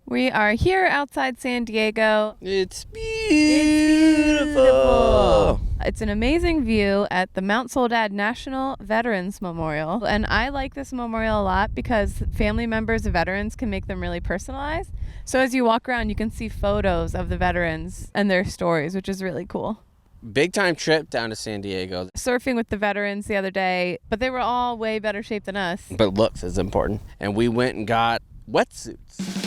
We are here outside San Diego. It's beautiful. It's an amazing view at the Mount Soledad National Veterans Memorial. And I like this memorial a lot because family members of veterans can make them really personalized. So as you walk around, you can see photos of the veterans and their stories, which is really cool. Big time trip down to San Diego. Surfing with the veterans the other day, but they were all way better shape than us. But looks is important. And we went and got wetsuits.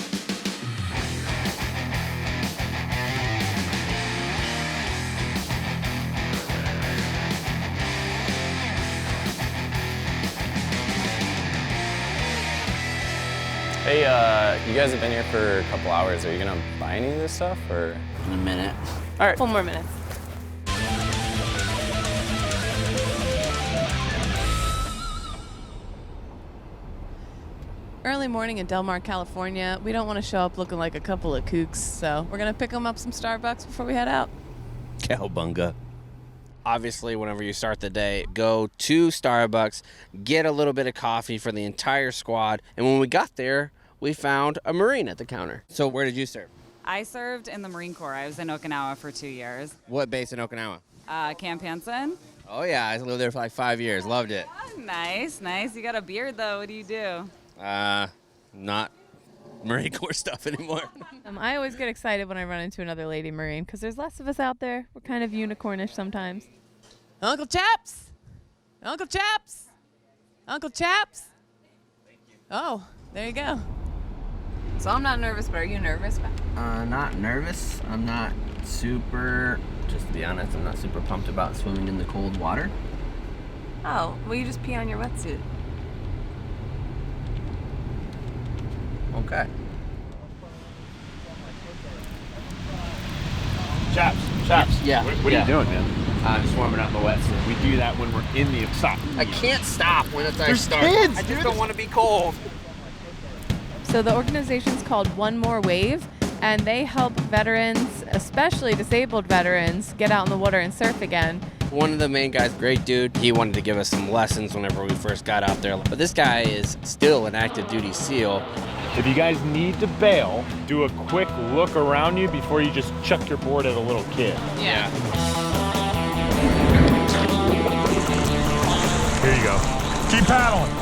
Hey, you guys have been here for a couple hours. Are you gonna buy any of this stuff, or? In a minute. All right. 4 more minutes. Early morning in Del Mar, California. We don't want to show up looking like a couple of kooks, so we're gonna pick them up some Starbucks before we head out. Cowabunga. Obviously, whenever you start the day, go to Starbucks, get a little bit of coffee for the entire squad. And when we got there, we found a Marine at the counter. So where did you serve? I served in the Marine Corps. I was in Okinawa for 2 years. What base in Okinawa? Camp Hansen. Oh yeah, I lived there for like 5 years. Loved it. Oh, nice. You got a beard though. What do you do? Not Marine Corps stuff anymore. I always get excited when I run into another lady Marine because there's less of us out there. We're kind of unicornish sometimes. Uncle Chaps! Uncle Chaps! Uncle Chaps! Oh, there you go. So I'm not nervous, but are you nervous? Not nervous. I'm not super, just to be honest, I'm not super pumped about swimming in the cold water. Oh, well, you just pee on your wetsuit. Okay. Chaps. Yeah. What are you doing, man? I'm just warming up my wetsuit. We do that when we're in the stop. I can't stop when I There's start. kids, I just dude. don't want to be cold. So the organization's called One More Wave, and they help veterans, especially disabled veterans, get out in the water and surf again. One of the main guys, great dude, he wanted to give us some lessons whenever we first got out there. But this guy is still an active duty SEAL. If you guys need to bail, do a quick look around you before you just chuck your board at a little kid. Yeah. Here you go. Keep paddling.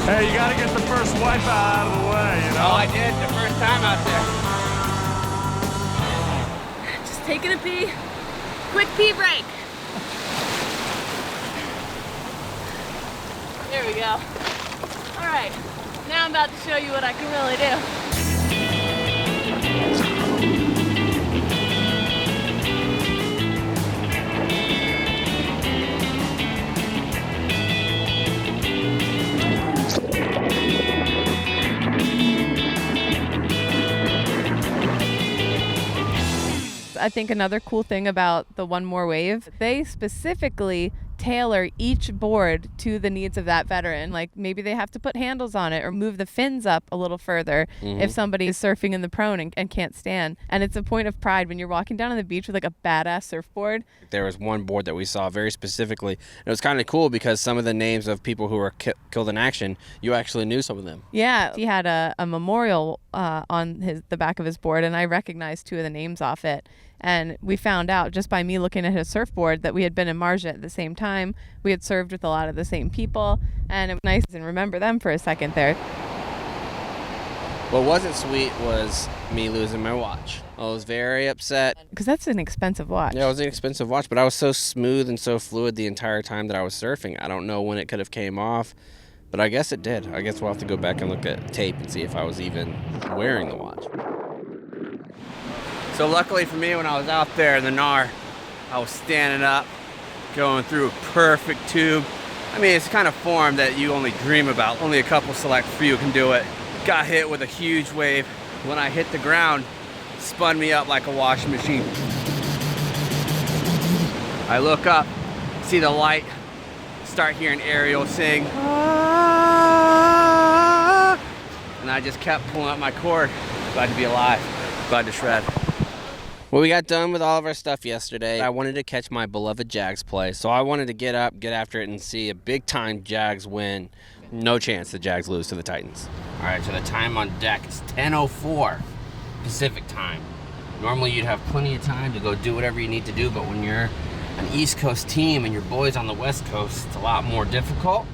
Hey, you gotta get the first wipe out of the way, you know? Oh, I did the first time out there. Just taking a pee. Quick pee break. There we go. All right, now I'm about to show you what I can really do. I think another cool thing about the One More Wave, they specifically tailor each board to the needs of that veteran. Like maybe they have to put handles on it or move the fins up a little further if somebody is surfing in the prone and can't stand. And it's a point of pride when you're walking down on the beach with like a badass surfboard. There was one board that we saw very specifically. It was kind of cool because some of the names of people who were killed in action, you actually knew some of them. Yeah, he had a memorial on the back of his board, and I recognized 2 of the names off it. And we found out just by me looking at his surfboard that we had been in Marja at the same time. We had served with a lot of the same people, and it was nice to remember them for a second there. What wasn't sweet was me losing my watch. I was very upset. Because that's an expensive watch. Yeah, it was an expensive watch, but I was so smooth and so fluid the entire time that I was surfing. I don't know when it could have came off, but I guess it did. I guess we'll have to go back and look at tape and see if I was even wearing the watch. So luckily for me, when I was out there in the NAR, I was standing up, going through a perfect tube. I mean, it's the kind of form that you only dream about. Only a couple select few can do it. Got hit with a huge wave. When I hit the ground, spun me up like a washing machine. I look up, see the light, start hearing Ariel sing. And I just kept pulling up my cord. Glad to be alive. Glad to shred. Well, we got done with all of our stuff yesterday. I wanted to catch my beloved Jags play, so I wanted to get up, get after it, and see a big-time Jags win. No chance the Jags lose to the Titans. All right, so the time on deck is 10:04 Pacific time. Normally, you'd have plenty of time to go do whatever you need to do, but when you're an East Coast team and your boys on the West Coast, it's a lot more difficult.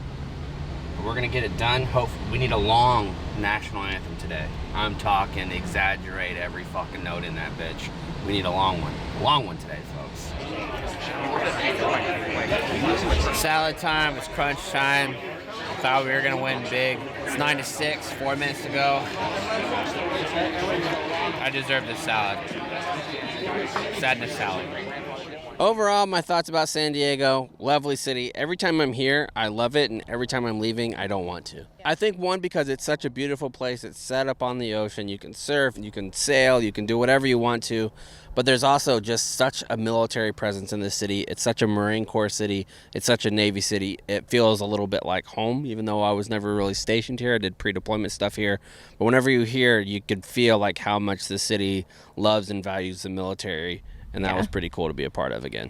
But we're going to get it done. Hopefully, we need a long national anthem today. I'm talking exaggerate every fucking note in that bitch. We need a long one. A long one today, folks. Salad time. It's crunch time. Thought we were going to win big. It's 9-6, 4 minutes to go. I deserve this salad. Sadness salad. Overall, my thoughts about San Diego, lovely city. Every time I'm here, I love it, and every time I'm leaving, I don't want to. I think, one, because it's such a beautiful place. It's set up on the ocean. You can surf, you can sail, you can do whatever you want to. But there's also just such a military presence in this city. It's such a Marine Corps city. It's such a Navy city. It feels a little bit like home, even though I was never really stationed here. I did pre-deployment stuff here. But whenever you're here, you could feel like how much the city loves and values the military. And that was pretty cool to be a part of again.